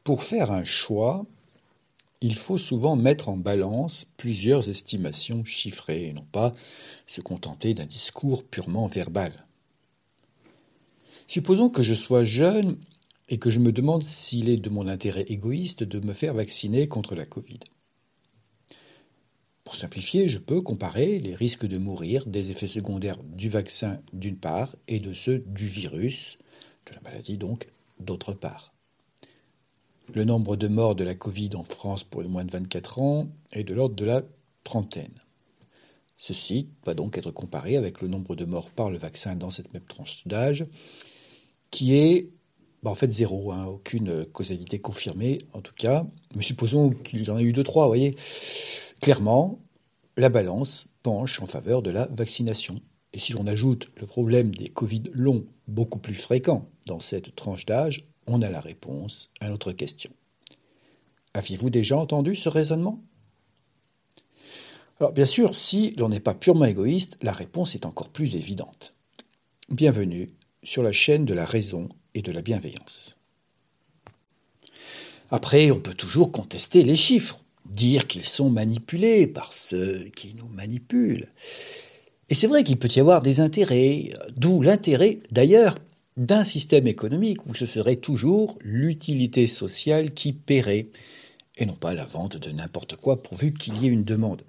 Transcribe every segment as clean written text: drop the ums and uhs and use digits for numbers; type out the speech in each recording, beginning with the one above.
Pour faire un choix, il faut souvent mettre en balance plusieurs estimations chiffrées et non pas se contenter d'un discours purement verbal. Supposons que je sois jeune et que je me demande s'il est de mon intérêt égoïste de me faire vacciner contre la Covid. Pour simplifier, je peux comparer les risques de mourir des effets secondaires du vaccin d'une part et de ceux du virus, de la maladie donc, d'autre part. Le nombre de morts de la Covid en France pour les moins de 24 ans est de l'ordre de la trentaine. Ceci va donc être comparé avec le nombre de morts par le vaccin dans cette même tranche d'âge, qui est en fait zéro, aucune causalité confirmée en tout cas, mais supposons qu'il y en a eu 2-3, vous voyez. Clairement, la balance penche en faveur de la vaccination. Et si l'on ajoute le problème des Covid longs, beaucoup plus fréquents dans cette tranche d'âge, on a la réponse à notre question. Aviez-vous déjà entendu ce raisonnement ? Alors bien sûr, si l'on n'est pas purement égoïste, la réponse est encore plus évidente. Bienvenue sur la chaîne de la raison et de la bienveillance. Après, on peut toujours contester les chiffres, dire qu'ils sont manipulés par ceux qui nous manipulent. Et c'est vrai qu'il peut y avoir des intérêts, d'où l'intérêt d'ailleurs d'un système économique où ce serait toujours l'utilité sociale qui paierait, et non pas la vente de n'importe quoi pourvu qu'il y ait une demande.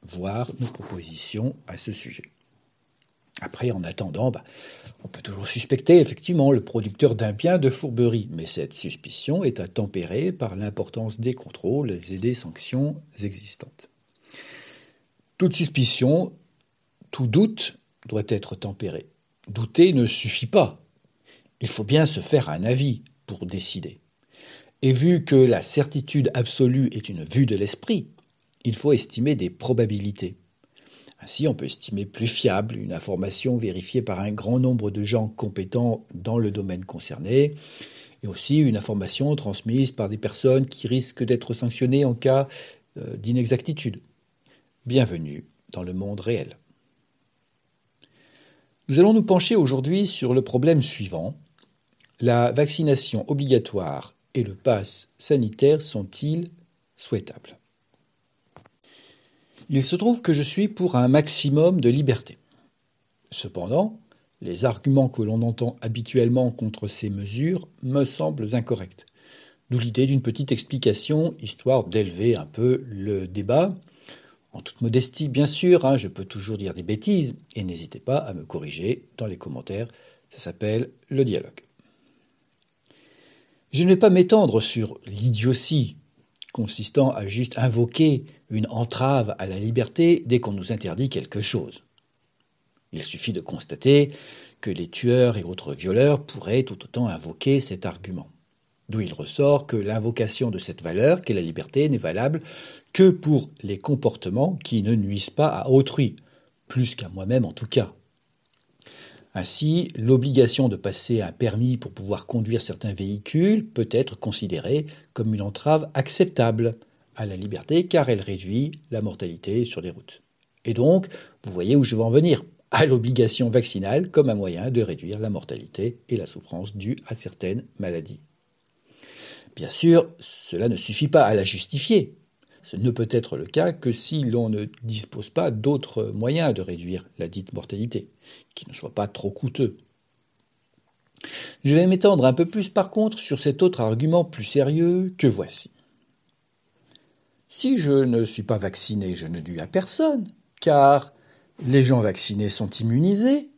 Voir nos propositions à ce sujet. Après, en attendant, on peut toujours suspecter effectivement le producteur d'un bien de fourberie, mais cette suspicion est à tempérer par l'importance des contrôles et des sanctions existantes. Toute suspicion, tout doute doit être tempéré. Douter ne suffit pas. Il faut bien se faire un avis pour décider. Et vu que la certitude absolue est une vue de l'esprit, il faut estimer des probabilités. Ainsi, on peut estimer plus fiable une information vérifiée par un grand nombre de gens compétents dans le domaine concerné, et aussi une information transmise par des personnes qui risquent d'être sanctionnées en cas d'inexactitude. Bienvenue dans le monde réel. Nous allons nous pencher aujourd'hui sur le problème suivant. La vaccination obligatoire et le pass sanitaire sont-ils souhaitables ? Il se trouve que je suis pour un maximum de liberté. Cependant, les arguments que l'on entend habituellement contre ces mesures me semblent incorrects. D'où l'idée d'une petite explication, histoire d'élever un peu le débat. En toute modestie, bien sûr, je peux toujours dire des bêtises, et n'hésitez pas à me corriger dans les commentaires, ça s'appelle le dialogue. Je ne vais pas m'étendre sur l'idiotie consistant à juste invoquer une entrave à la liberté dès qu'on nous interdit quelque chose. Il suffit de constater que les tueurs et autres violeurs pourraient tout autant invoquer cet argument. D'où il ressort que l'invocation de cette valeur, qu'est la liberté, n'est valable que pour les comportements qui ne nuisent pas à autrui, plus qu'à moi-même en tout cas. Ainsi, l'obligation de passer un permis pour pouvoir conduire certains véhicules peut être considérée comme une entrave acceptable à la liberté car elle réduit la mortalité sur les routes. Et donc, vous voyez où je veux en venir, à l'obligation vaccinale comme un moyen de réduire la mortalité et la souffrance dues à certaines maladies. Bien sûr, cela ne suffit pas à la justifier. Ce ne peut être le cas que si l'on ne dispose pas d'autres moyens de réduire la dite mortalité, qui ne soient pas trop coûteux. Je vais m'étendre un peu plus par contre sur cet autre argument plus sérieux que voici. Si je ne suis pas vacciné, je ne nuis à personne, car les gens vaccinés sont immunisés,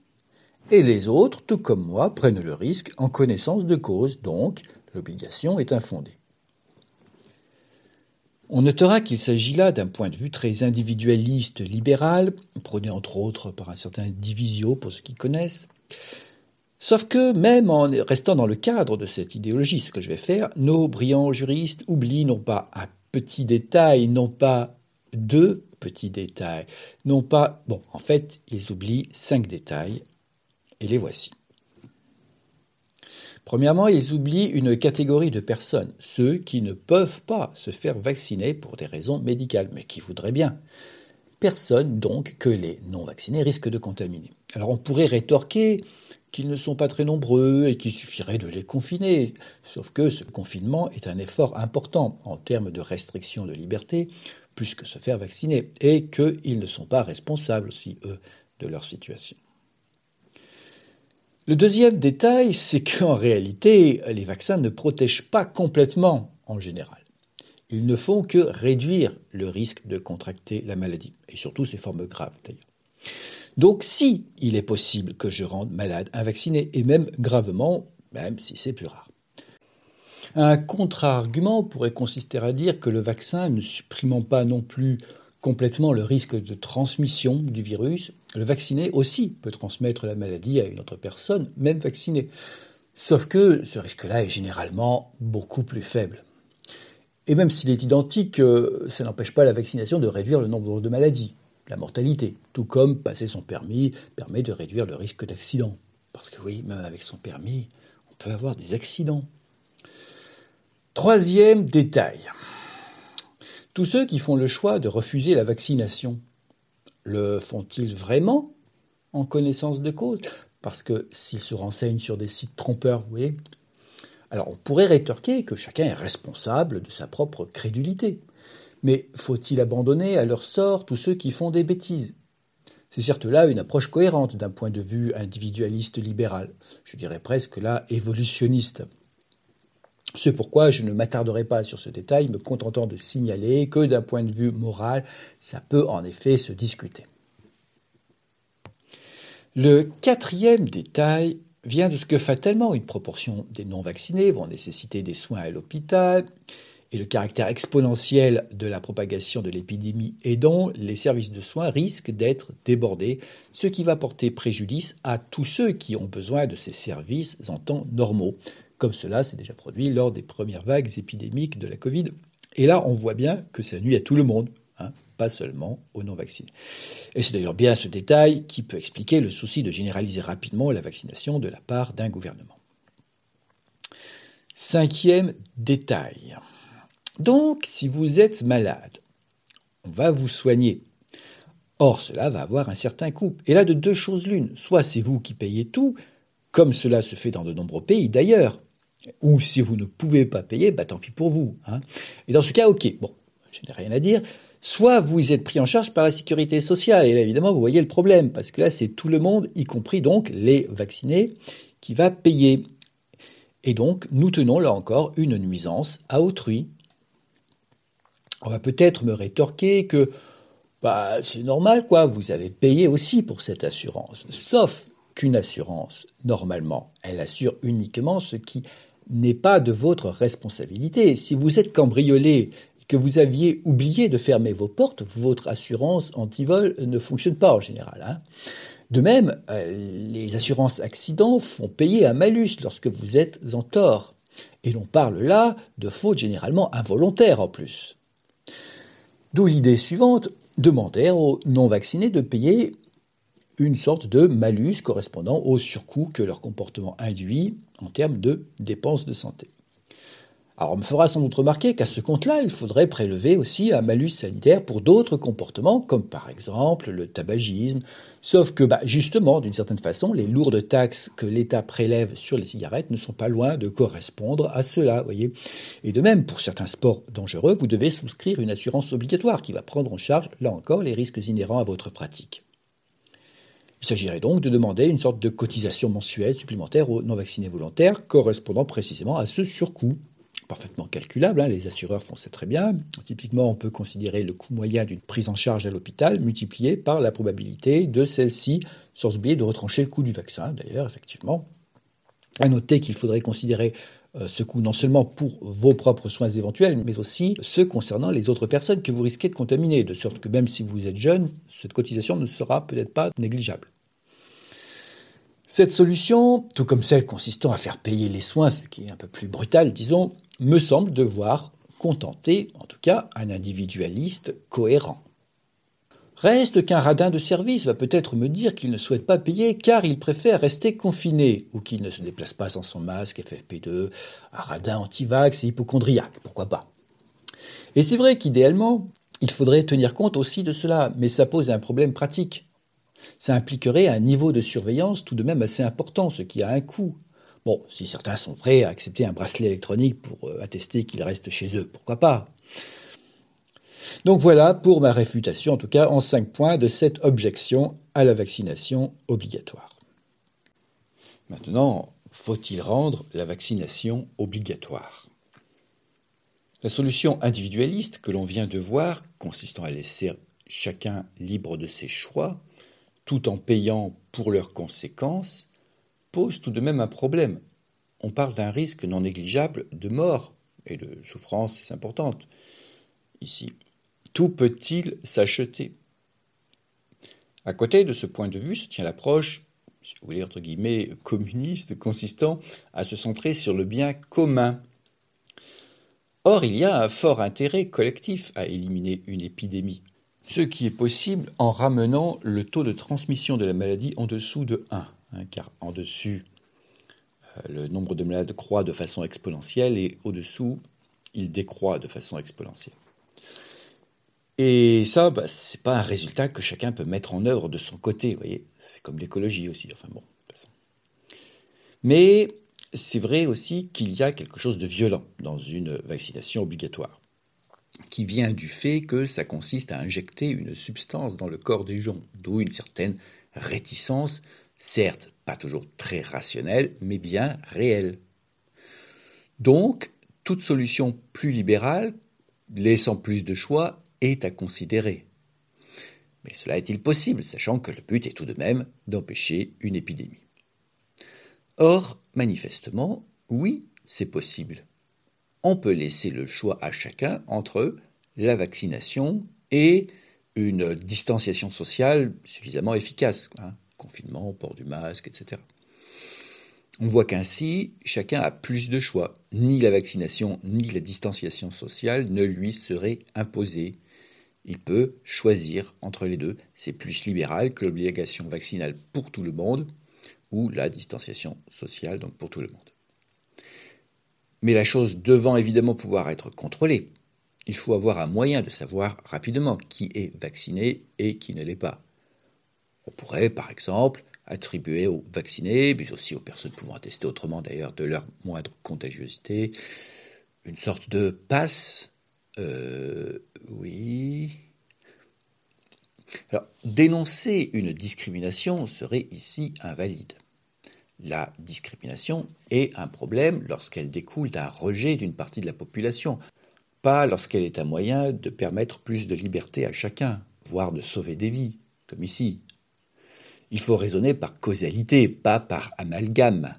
et les autres, tout comme moi, prennent le risque en connaissance de cause, donc l'obligation est infondée. On notera qu'il s'agit là d'un point de vue très individualiste libéral, prôné entre autres par un certain Divisio pour ceux qui connaissent. Sauf que même en restant dans le cadre de cette idéologie, ce que je vais faire, nos brillants juristes oublient non pas un petit détail, non pas deux petits détails, non pas... en fait, ils oublient 5 détails, et les voici. Premièrement, ils oublient une catégorie de personnes, ceux qui ne peuvent pas se faire vacciner pour des raisons médicales, mais qui voudraient bien. Personnes donc que les non-vaccinés risquent de contaminer. Alors on pourrait rétorquer qu'ils ne sont pas très nombreux et qu'il suffirait de les confiner. Sauf que ce confinement est un effort important en termes de restriction de liberté, plus que se faire vacciner, et qu'ils ne sont pas responsables aussi, eux, de leur situation. Le deuxième détail, c'est qu'en réalité, les vaccins ne protègent pas complètement en général. Ils ne font que réduire le risque de contracter la maladie, et surtout ses formes graves d'ailleurs. Donc si il est possible que je rende malade un vacciné, et même gravement, même si c'est plus rare. Un contre-argument pourrait consister à dire que le vaccin, ne supprimant pas non plus complètement le risque de transmission du virus, le vacciné aussi peut transmettre la maladie à une autre personne, même vaccinée. Sauf que ce risque-là est généralement beaucoup plus faible. Et même s'il est identique, ça n'empêche pas la vaccination de réduire le nombre de maladies, la mortalité, tout comme passer son permis permet de réduire le risque d'accident. Parce que oui, même avec son permis, on peut avoir des accidents. Troisième détail. Tous ceux qui font le choix de refuser la vaccination, le font-ils vraiment en connaissance de cause? Parce que s'ils se renseignent sur des sites trompeurs, vous voyez, alors on pourrait rétorquer que chacun est responsable de sa propre crédulité. Mais faut-il abandonner à leur sort tous ceux qui font des bêtises? C'est certes là une approche cohérente d'un point de vue individualiste libéral, je dirais presque là évolutionniste. C'est pourquoi je ne m'attarderai pas sur ce détail, me contentant de signaler que d'un point de vue moral, ça peut en effet se discuter. Le quatrième détail vient de ce que fatalement une proportion des non-vaccinés vont nécessiter des soins à l'hôpital, et le caractère exponentiel de la propagation de l'épidémie aidant, les services de soins risquent d'être débordés, ce qui va porter préjudice à tous ceux qui ont besoin de ces services en temps normaux, comme cela s'est déjà produit lors des premières vagues épidémiques de la Covid. Et là, on voit bien que ça nuit à tout le monde, pas seulement aux non-vaccinés. Et c'est d'ailleurs bien ce détail qui peut expliquer le souci de généraliser rapidement la vaccination de la part d'un gouvernement. Cinquième détail. Donc, si vous êtes malade, on va vous soigner. Or, cela va avoir un certain coût. Et là, de deux choses l'une. Soit c'est vous qui payez tout, comme cela se fait dans de nombreux pays d'ailleurs. Ou si vous ne pouvez pas payer, tant pis pour vous. Et dans ce cas, ok, bon, je n'ai rien à dire. Soit vous êtes pris en charge par la sécurité sociale. Et là, évidemment, vous voyez le problème. Parce que là, c'est tout le monde, y compris donc les vaccinés, qui va payer. Et donc, nous tenons là encore une nuisance à autrui. On va peut-être me rétorquer que c'est normal, quoi, vous avez payé aussi pour cette assurance. Sauf qu'une assurance, normalement, elle assure uniquement ce qui n'est pas de votre responsabilité. Si vous êtes cambriolé et que vous aviez oublié de fermer vos portes, votre assurance anti-vol ne fonctionne pas en général. De même, les assurances accidents font payer un malus lorsque vous êtes en tort. Et l'on parle là de fautes généralement involontaires en plus. D'où l'idée suivante, demander aux non-vaccinés de payer une sorte de malus correspondant au surcoût que leur comportement induit en termes de dépenses de santé. Alors on me fera sans doute remarquer qu'à ce compte-là, il faudrait prélever aussi un malus sanitaire pour d'autres comportements, comme par exemple le tabagisme, sauf que justement, d'une certaine façon, les lourdes taxes que l'État prélève sur les cigarettes ne sont pas loin de correspondre à cela, voyez. Et de même, pour certains sports dangereux, vous devez souscrire une assurance obligatoire qui va prendre en charge, là encore, les risques inhérents à votre pratique. Il s'agirait donc de demander une sorte de cotisation mensuelle supplémentaire aux non-vaccinés volontaires, correspondant précisément à ce surcoût. Parfaitement calculable, les assureurs font ça très bien. Typiquement, on peut considérer le coût moyen d'une prise en charge à l'hôpital multiplié par la probabilité de celle-ci, sans oublier de retrancher le coût du vaccin, d'ailleurs, effectivement. À noter qu'il faudrait considérer ce coût non seulement pour vos propres soins éventuels, mais aussi ceux concernant les autres personnes que vous risquez de contaminer, de sorte que même si vous êtes jeune, cette cotisation ne sera peut-être pas négligeable. Cette solution, tout comme celle consistant à faire payer les soins, ce qui est un peu plus brutal, disons, me semble devoir contenter, en tout cas, un individualiste cohérent. Reste qu'un radin de service va peut-être me dire qu'il ne souhaite pas payer car il préfère rester confiné ou qu'il ne se déplace pas sans son masque FFP2, un radin anti-vax et hypochondriaque, pourquoi pas. Et c'est vrai qu'idéalement, il faudrait tenir compte aussi de cela, mais ça pose un problème pratique. Ça impliquerait un niveau de surveillance tout de même assez important, ce qui a un coût. Bon, si certains sont prêts à accepter un bracelet électronique pour attester qu'ils restent chez eux, pourquoi pas? Donc voilà pour ma réfutation, en tout cas en 5 points, de cette objection à la vaccination obligatoire. Maintenant, faut-il rendre la vaccination obligatoire? La solution individualiste que l'on vient de voir, consistant à laisser chacun libre de ses choix, tout en payant pour leurs conséquences, pose tout de même un problème. On parle d'un risque non négligeable de mort et de souffrance importante ici. Tout peut-il s'acheter? À côté de ce point de vue se tient l'approche, si vous voulez, entre guillemets, communiste, consistant à se centrer sur le bien commun. Or, il y a un fort intérêt collectif à éliminer une épidémie, ce qui est possible en ramenant le taux de transmission de la maladie en dessous de 1, car en dessus, le nombre de malades croît de façon exponentielle et au-dessous, il décroît de façon exponentielle. Et ça, c'est pas un résultat que chacun peut mettre en œuvre de son côté, vous voyez. C'est comme l'écologie aussi, enfin bon, passons. Mais c'est vrai aussi qu'il y a quelque chose de violent dans une vaccination obligatoire, qui vient du fait que ça consiste à injecter une substance dans le corps des gens, d'où une certaine réticence, certes pas toujours très rationnelle, mais bien réelle. Donc, toute solution plus libérale, laissant plus de choix, est à considérer. Mais cela est-il possible, sachant que le but est tout de même d'empêcher une épidémie? Or, manifestement, oui, c'est possible. On peut laisser le choix à chacun entre la vaccination et une distanciation sociale suffisamment efficace, confinement, port du masque, etc. On voit qu'ainsi, chacun a plus de choix. Ni la vaccination, ni la distanciation sociale ne lui seraient imposées. Il peut choisir entre les deux. C'est plus libéral que l'obligation vaccinale pour tout le monde ou la distanciation sociale, donc pour tout le monde. Mais la chose devant évidemment pouvoir être contrôlée, il faut avoir un moyen de savoir rapidement qui est vacciné et qui ne l'est pas. On pourrait, par exemple, attribuer aux vaccinés, mais aussi aux personnes pouvant attester autrement d'ailleurs de leur moindre contagiosité, une sorte de passe. Oui. Alors, dénoncer une discrimination serait ici invalide. La discrimination est un problème lorsqu'elle découle d'un rejet d'une partie de la population, pas lorsqu'elle est un moyen de permettre plus de liberté à chacun, voire de sauver des vies, comme ici. Il faut raisonner par causalité, pas par amalgame.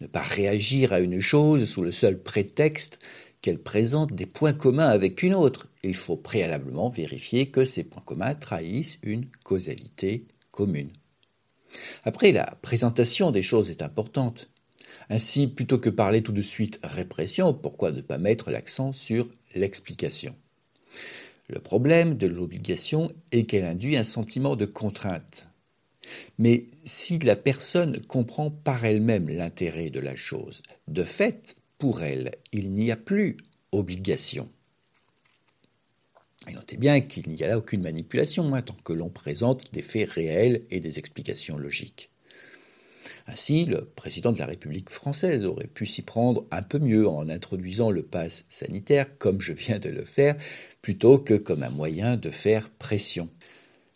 Ne pas réagir à une chose sous le seul prétexte qu'elle présente des points communs avec une autre. Il faut préalablement vérifier que ces points communs trahissent une causalité commune. Après, la présentation des choses est importante. Ainsi, plutôt que parler tout de suite répression, pourquoi ne pas mettre l'accent sur l'explication? Le problème de l'obligation est qu'elle induit un sentiment de contrainte. Mais si la personne comprend par elle-même l'intérêt de la chose, de fait, pour elle, il n'y a plus obligation. Et notez bien qu'il n'y a là aucune manipulation, tant que l'on présente des faits réels et des explications logiques. Ainsi, le président de la République française aurait pu s'y prendre un peu mieux en introduisant le pass sanitaire, comme je viens de le faire, plutôt que comme un moyen de faire pression.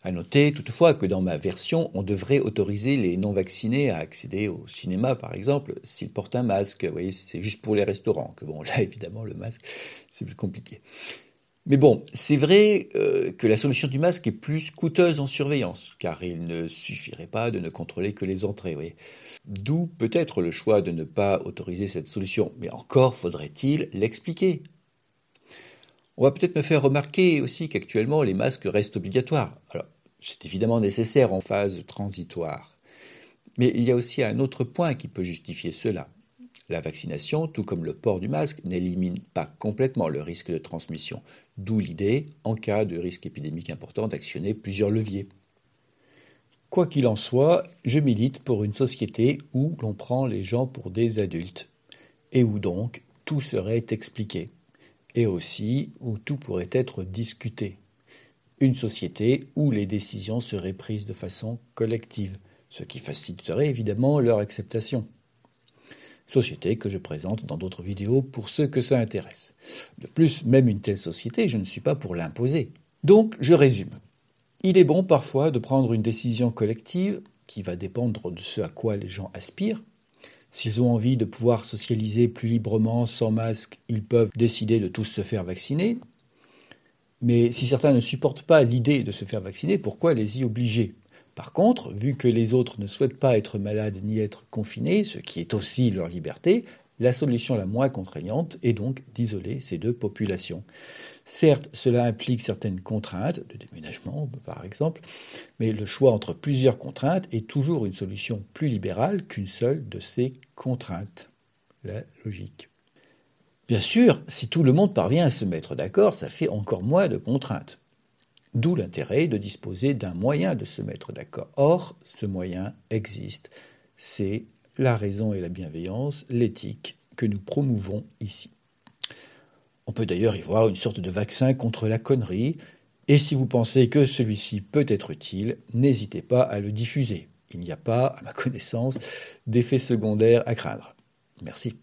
À noter toutefois que dans ma version, on devrait autoriser les non-vaccinés à accéder au cinéma, par exemple, s'ils portent un masque. Vous voyez, c'est juste pour les restaurants. Que bon, là, évidemment, le masque, c'est plus compliqué. Mais bon, c'est vrai que la solution du masque est plus coûteuse en surveillance, car il ne suffirait pas de ne contrôler que les entrées. Vous voyez. D'où peut-être le choix de ne pas autoriser cette solution. Mais encore faudrait-il l'expliquer. On va peut-être me faire remarquer aussi qu'actuellement les masques restent obligatoires. Alors, c'est évidemment nécessaire en phase transitoire. Mais il y a aussi un autre point qui peut justifier cela. La vaccination, tout comme le port du masque, n'élimine pas complètement le risque de transmission. D'où l'idée, en cas de risque épidémique important, d'actionner plusieurs leviers. Quoi qu'il en soit, je milite pour une société où l'on prend les gens pour des adultes et où donc tout serait expliqué. Et aussi où tout pourrait être discuté. une société où les décisions seraient prises de façon collective, ce qui faciliterait évidemment leur acceptation. Société que je présente dans d'autres vidéos pour ceux que ça intéresse. De plus, même une telle société, je ne suis pas pour l'imposer. Donc, je résume. Il est bon parfois de prendre une décision collective qui va dépendre de ce à quoi les gens aspirent. S'ils ont envie de pouvoir socialiser plus librement, sans masque, ils peuvent décider de tous se faire vacciner. Mais si certains ne supportent pas l'idée de se faire vacciner, pourquoi les y obliger ? Par contre, vu que les autres ne souhaitent pas être malades ni être confinés, ce qui est aussi leur liberté, la solution la moins contraignante est donc d'isoler ces deux populations. Certes, cela implique certaines contraintes, de déménagement par exemple, mais le choix entre plusieurs contraintes est toujours une solution plus libérale qu'une seule de ces contraintes. La logique. Bien sûr, si tout le monde parvient à se mettre d'accord, ça fait encore moins de contraintes. D'où l'intérêt de disposer d'un moyen de se mettre d'accord. Or, ce moyen existe. C'est la raison et la bienveillance, l'éthique que nous promouvons ici. On peut d'ailleurs y voir une sorte de vaccin contre la connerie, et si vous pensez que celui-ci peut être utile, n'hésitez pas à le diffuser. Il n'y a pas, à ma connaissance, d'effets secondaires à craindre. Merci.